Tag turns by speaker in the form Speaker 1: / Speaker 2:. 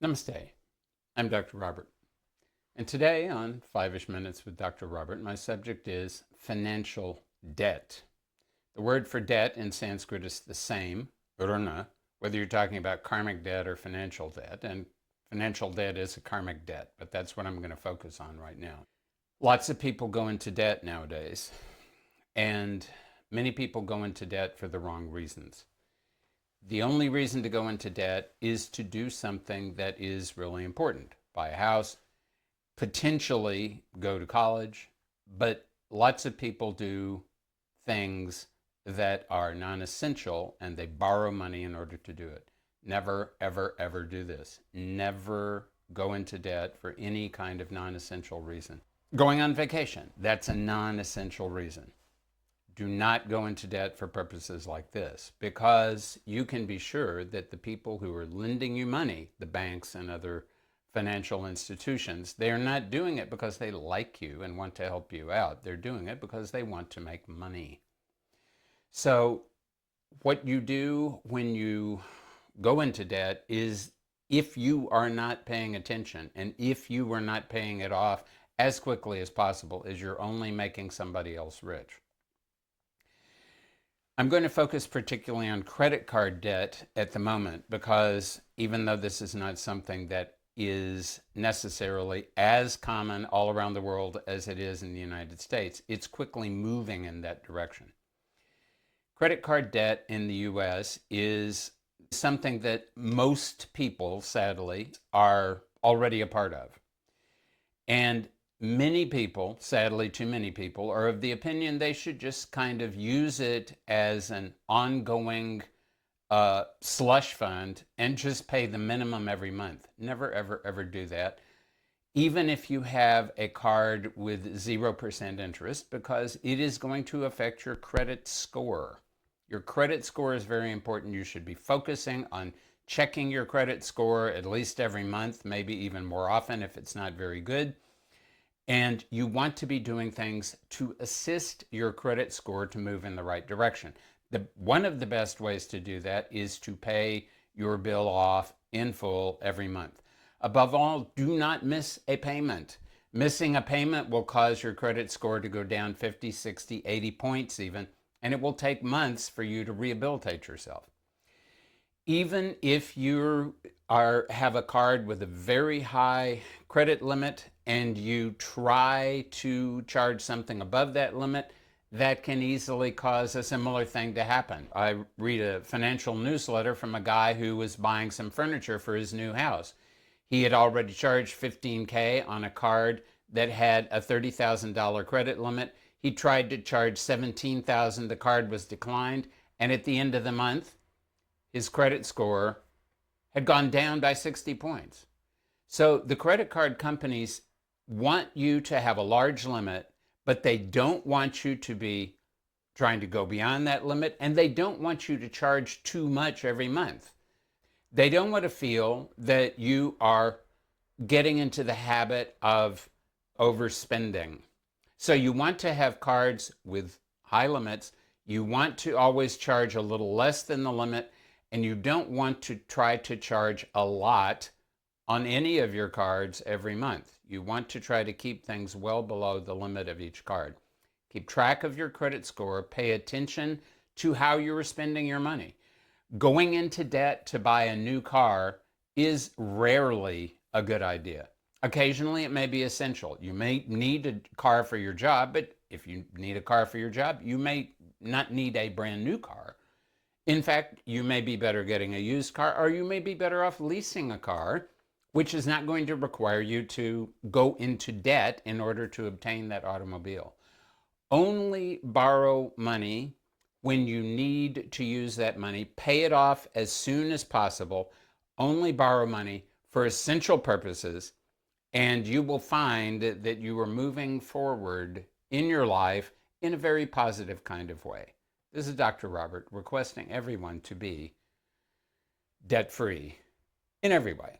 Speaker 1: Namaste. I'm Dr. Robert. And today on 5-ish Minutes with Dr. Robert, my subject is financial debt. The word for debt in Sanskrit is the same, grana, whether you're talking about karmic debt or financial debt. And financial debt is a karmic debt, but that's what I'm going to focus on right now. Lots of people go into debt nowadays, and many people go into debt for the wrong reasons. The only reason to go into debt is to do something that is really important. Buy a house, potentially go to college, but lots of people do things that are non-essential and they borrow money in order to do it. Never, ever, ever do this. Never go into debt for any kind of non-essential reason. Going on vacation, that's a non-essential reason. Do not go into debt for purposes like this, because you can be sure that the people who are lending you money, the banks and other financial institutions, they are not doing it because they like you and want to help you out. They're doing it because they want to make money. So what you do when you go into debt is, if you are not paying attention and if you are not paying it off as quickly as possible, is you're only making somebody else rich. I'm going to focus particularly on credit card debt at the moment, because even though this is not something that is necessarily as common all around the world as it is in the United States, it's quickly moving in that direction. Credit card debt in the US is something that most people, sadly, are already a part of. And many people, sadly too many people, are of the opinion they should just kind of use it as an ongoing slush fund and just pay the minimum every month. Never, ever, ever do that. Even if you have a card with 0% interest, because it is going to affect your credit score. Your credit score is very important. You should be focusing on checking your credit score at least every month, maybe even more often if it's not very good. And you want to be doing things to assist your credit score to move in the right direction. One of the best ways to do that is to pay your bill off in full every month. Above all, do not miss a payment. Missing a payment will cause your credit score to go down 50, 60, 80 points even, and it will take months for you to rehabilitate yourself. Even if you have a card with a very high credit limit and you try to charge something above that limit, that can easily cause a similar thing to happen. I read a financial newsletter from a guy who was buying some furniture for his new house. He had already charged $15K on a card that had a $30,000 credit limit. He tried to charge $17,000. The card was declined, and at the end of the month, his credit score had gone down by 60 points. So the credit card companies want you to have a large limit, but they don't want you to be trying to go beyond that limit, and they don't want you to charge too much every month. They don't want to feel that you are getting into the habit of overspending. So you want to have cards with high limits. You want to always charge a little less than the limit, and you don't want to try to charge a lot on any of your cards every month. You want to try to keep things well below the limit of each card. Keep track of your credit score. Pay attention to how you're spending your money. Going into debt to buy a new car is rarely a good idea. Occasionally it may be essential. You may need a car for your job, but if you need a car for your job, you may not need a brand new car. In fact, you may be better getting a used car, or you may be better off leasing a car, which is not going to require you to go into debt in order to obtain that automobile. Only borrow money when you need to use that money. Pay it off as soon as possible. Only borrow money for essential purposes, and you will find that you are moving forward in your life in a very positive kind of way. This is Dr. Robert, requesting everyone to be debt-free in every way.